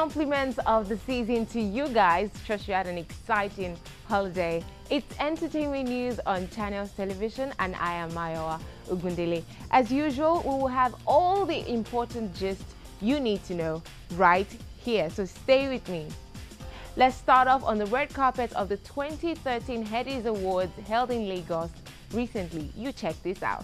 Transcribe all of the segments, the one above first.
Compliments of the season to you guys. Trust you had an exciting holiday. It's entertainment news on Channels Television, and I am Mayowa Ogundele. As usual, we will have all the important gist you need to know right here, so stay with me. Let's start off on the red carpet of the 2013 Headies Awards held in Lagos recently. You check this out.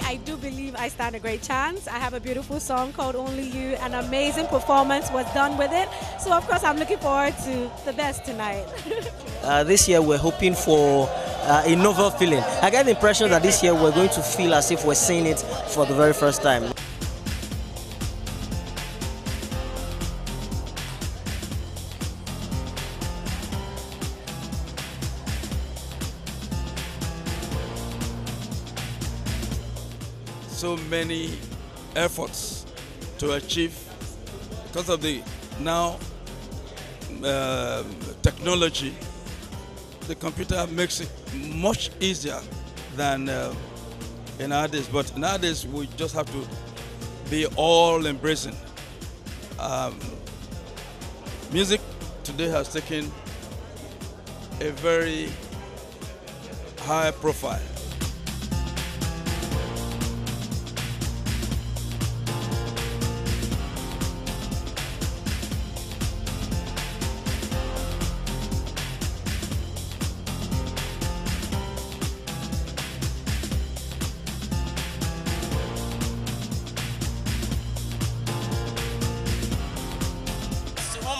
I do believe I stand a great chance. I have a beautiful song called Only You. An amazing performance was done with it. So of course I'm looking forward to the best tonight. This year we're hoping for a novel feeling. I get the impression that this year we're going to feel as if we're seeing it for the very first time. So many efforts to achieve because of the now technology. The computer makes it much easier than in our days, but nowadays we just have to be all embracing. Music today has taken a very high profile.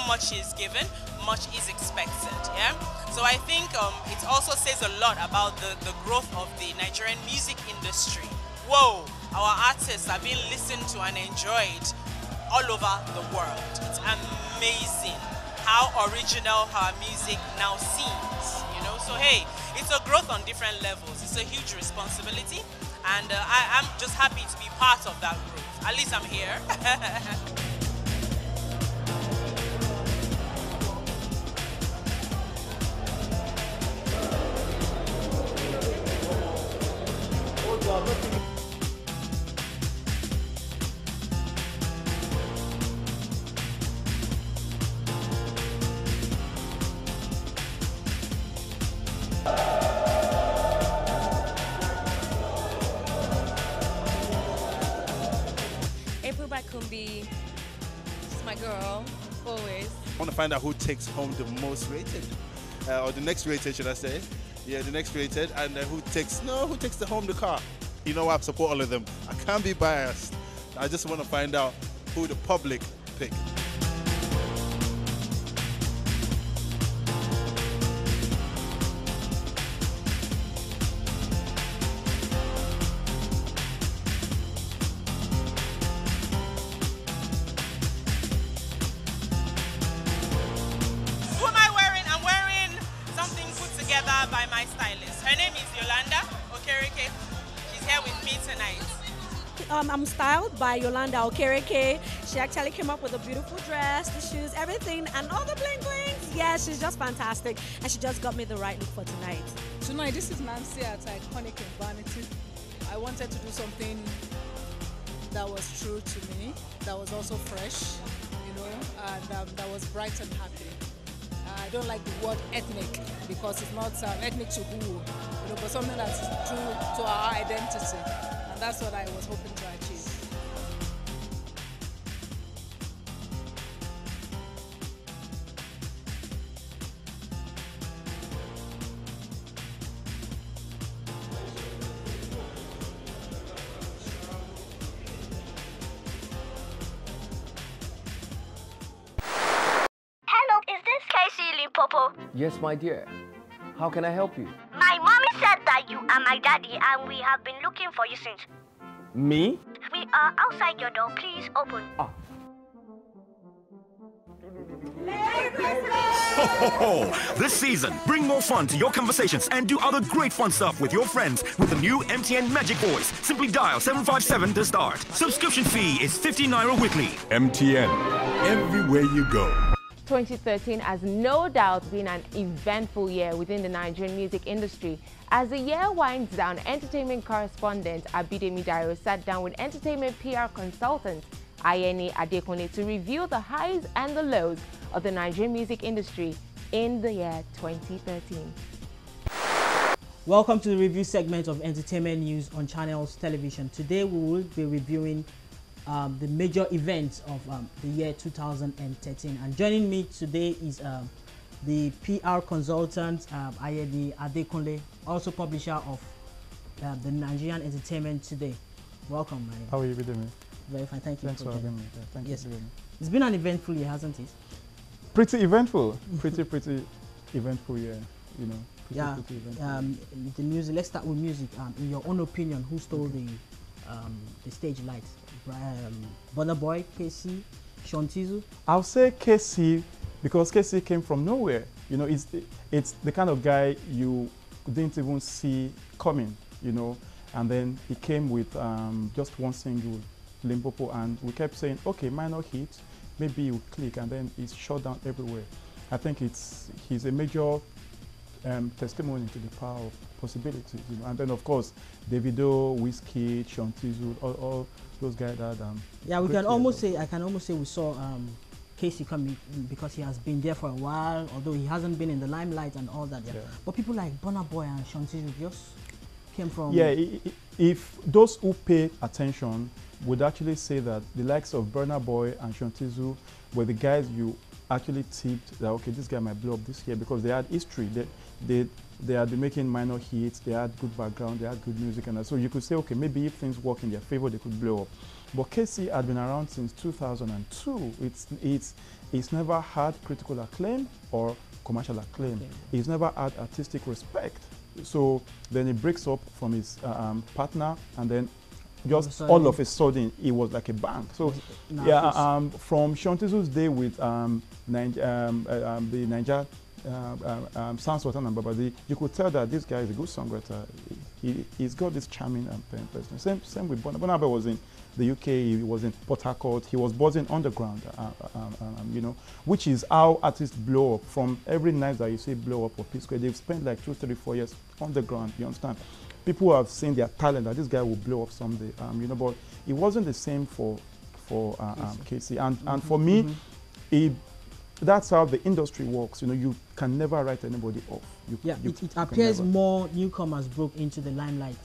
Much is given, much is expected, yeah? So I think it also says a lot about the growth of the Nigerian music industry. Whoa, our artists are being listened to and enjoyed all over the world. It's amazing how original our music now seems, you know? So hey, it's a growth on different levels. It's a huge responsibility, and I'm just happy to be part of that growth. At least I'm here. She's my girl, always. I want to find out who takes home the most rated, or the next rated, should I say? Yeah, the next rated, and who takes home the car. You know, I support all of them. I can't be biased. I just want to find out who the public pick. By my stylist. Her name is Yolanda Okereke. She's here with me tonight. I'm styled by Yolanda Okereke. She actually came up with a beautiful dress, the shoes, everything, and all the bling blings. Yeah, she's just fantastic, and she just got me the right look for tonight. Tonight, this is Nancy at Iconic in Vanity. I wanted to do something that was true to me, that was also fresh, you know, and that was bright and happy. I don't like the word ethnic because it's not ethnic to who, you know, but something that's true to our identity, and that's what I was hoping to achieve. Yes, my dear. How can I help you? My mommy said that you are my daddy and we have been looking for you since. Me? We are outside your door. Please open. Ah. Ho, ho, ho. This season, bring more fun to your conversations and do other great fun stuff with your friends with the new MTN Magic Voice. Simply dial 757 to start. Subscription fee is 50 Naira weekly. MTN, everywhere you go. 2013 has no doubt been an eventful year within the Nigerian music industry. As the year winds down, entertainment correspondent Abidemi Dairo sat down with entertainment PR consultant Ayeni Adekunle to review the highs and the lows of the Nigerian music industry in the year 2013. Welcome to the review segment of entertainment news on Channels Television. Today we will be reviewing the major events of the year 2013. And joining me today is the PR consultant Ayeni Adekunle, also publisher of the Nigerian Entertainment Today. Welcome, Ayeni. How are you, Abidemi? Very fine, thank you. Thanks for having me. Thank yes. you. It's been an eventful year, hasn't it? Pretty eventful. pretty eventful year, you know. Pretty eventful. The music. Let's start with music. In your own opinion, who stole the stage lights? Burna Boy, KC, Shantizu? I'll say KC because KC came from nowhere. You know, it's the kind of guy you didn't even see coming, you know. And then he came with just one single, Limpopo, and we kept saying, okay, minor hit, maybe you click, and then it's shut down everywhere. I think he's a major testimony to the power of possibilities, you know. And then of course, Davido, Whiskey, Shantizu, all those guys that yeah, we can almost say, I can almost say we saw Casey coming because he has been there for a while, although he hasn't been in the limelight and all that. Yeah. But people like Burna Boy and Shantizu just came from. Yeah, if those who pay attention would actually say that the likes of Burna Boy and Shantizu were the guys you actually tipped that, okay, this guy might blow up this year because they had history. They had been making minor hits, they had good background, they had good music, and so you could say, okay, maybe if things work in their favor, they could blow up. But KC had been around since 2002. It's never had critical acclaim or commercial acclaim. Okay. He's never had artistic respect. So then he breaks up from his partner, and then just all of a sudden it was like a bang. So yeah, from Shantizu's day with the Niger Sans Sultan and Babadi, you could tell that this guy is a good songwriter. He's got this charming person. Same with Burna. Burna Boy was in the UK, he was in Port Harcourt, he was buzzing underground, you know, which is how artists blow up. From every night that you say blow up or P Square, they've spent like 2, 3, 4 years underground, you understand? People have seen their talent, that this guy will blow up someday, you know, but it wasn't the same for KC. And for me, that's how the industry works. You know, you can never write anybody off. It appears more newcomers broke into the limelight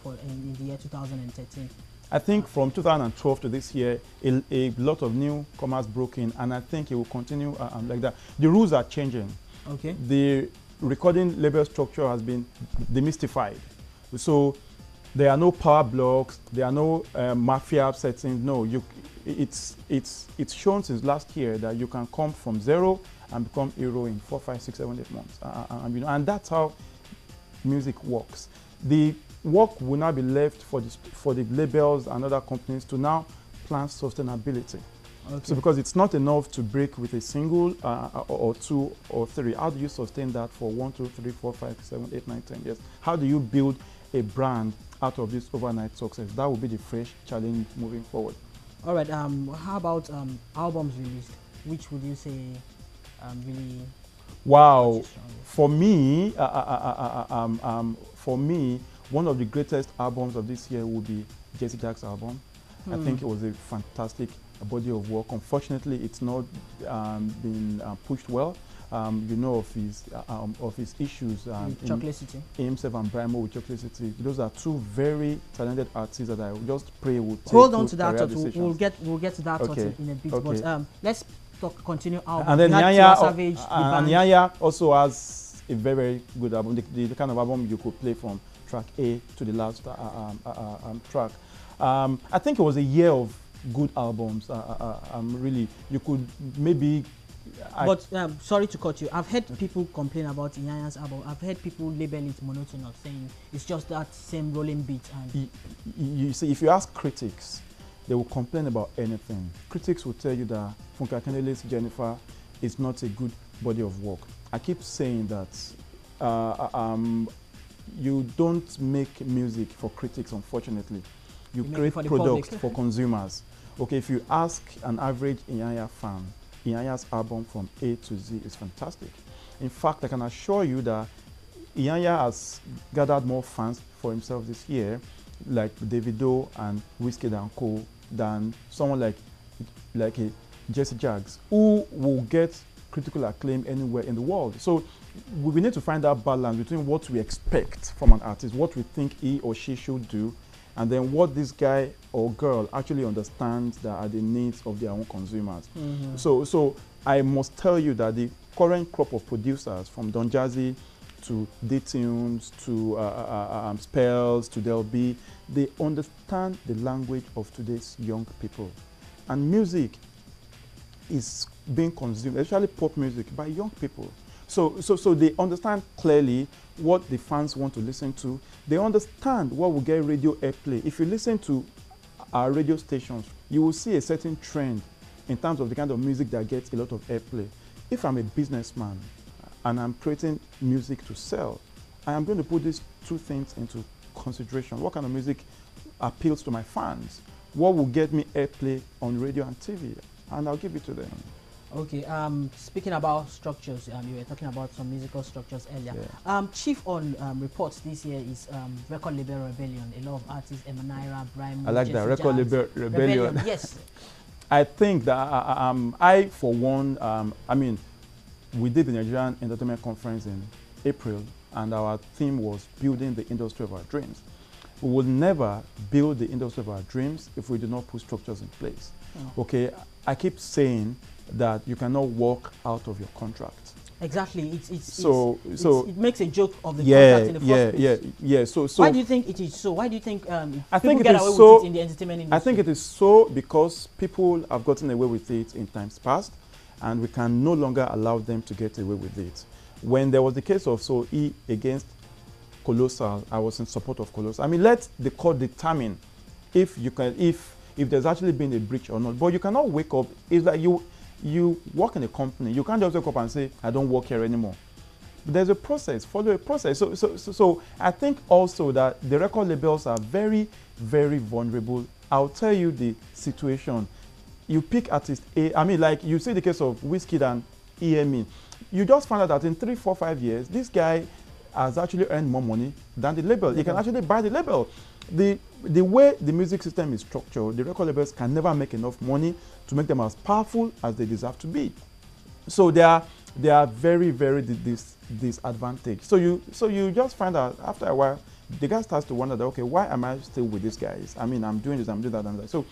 in the year 2013. I think from 2012 to this year, a lot of newcomers broke in, and I think it will continue like that. The rules are changing. Okay. The recording label structure has been demystified. So there are no power blocks, there are no mafia settings. No, it's shown since last year that you can come from zero and become hero in 4, 5, 6, 7, 8 months. You know, and that's how music works. The work will now be left for the labels and other companies to now plan sustainability. Okay. So because it's not enough to break with a single or 2 or 3. How do you sustain that for 1, 2, 3, 4, 5, 7, 8, 9, 10 years? How do you build a brand out of this overnight success? That will be the fresh challenge moving forward. All right. How about albums released? Which would you say really? Wow. For me, one of the greatest albums of this year would be Jesse Jack's album. I think it was a fantastic body of work. Unfortunately, it's not been pushed well. You know of his issues. Chocolate City. Himself and Brimo with Chocolate City. Those are two very talented artists that I just pray will take. Hold on to that thought. We'll get to that thought in a bit. Okay. But let's continue album. And then Nyanya also has a very, very good album. The kind of album you could play from track A to the last track. I think it was a year of good albums. Really, you could maybe But sorry to cut you. I've heard people complain about Inyanya's album. I've heard people label it monotonous, saying it's just that same rolling beat. And you see, if you ask critics, they will complain about anything. Critics will tell you that Funke Akindele's Jennifer is not a good body of work. I keep saying that you don't make music for critics, unfortunately. You create products for consumers. Okay, if you ask an average Inyanya fan, Inyanya's album from A to Z is fantastic. In fact, I can assure you that Inyanya has gathered more fans for himself this year, like Davido and Wizkid and Co, than someone like a Jesse Jaggs, who will get critical acclaim anywhere in the world. So we need to find that balance between what we expect from an artist, what we think he or she should do, and then what this guy or girl actually understands that are the needs of their own consumers. Mm-hmm. So I must tell you that the current crop of producers, from Don Jazzy to D-Tunes to Spells to Del B, they understand the language of today's young people. And music is being consumed, especially pop music, by young people. So they understand clearly what the fans want to listen to. They understand what will get radio airplay. If you listen to our radio stations, you will see a certain trend in terms of the kind of music that gets a lot of airplay. If I'm a businessman and I'm creating music to sell, I am going to put these two things into consideration. What kind of music appeals to my fans? What will get me airplay on radio and TV? And I'll give it to them. Okay, speaking about structures, you were talking about some musical structures earlier. Yeah. Chief on reports this year is record label rebellion. A lot of artists, Emanira, Brian, I like that, record label rebellion. Yes. I think that I, for one, I mean, we did the Nigerian Entertainment Conference in April, and our theme was building the industry of our dreams. We will never build the industry of our dreams if we do not put structures in place. Oh. Okay, I keep saying that you cannot walk out of your contract. Exactly. It makes a joke of the contract in the first place. Yeah. So why do you think it is so? Why do you think I think people get away with it in the entertainment industry? I think it is so because people have gotten away with it in times past, and we can no longer allow them to get away with it. When there was the case of E against Colossal, I was in support of Colossal. I mean, let the court determine if you can, if there's actually been a breach or not. But you cannot wake up. It's like you work in a company. You can't just wake up and say, I don't work here anymore. But there's a process. Follow a process. So I think also that the record labels are very, very vulnerable. I'll tell you the situation. You pick artist A. I mean, like you see the case of Wizkid and EME. You just find out that in 3, 4, 5 years, this guy has actually earned more money than the label. He can actually buy the label. The way the music system is structured, the record labels can never make enough money to make them as powerful as they deserve to be. So they are very, very disadvantaged. So you just find out after a while, the guy starts to wonder that, okay, why am I still with these guys? I mean, I'm doing this, I'm doing that, and that. So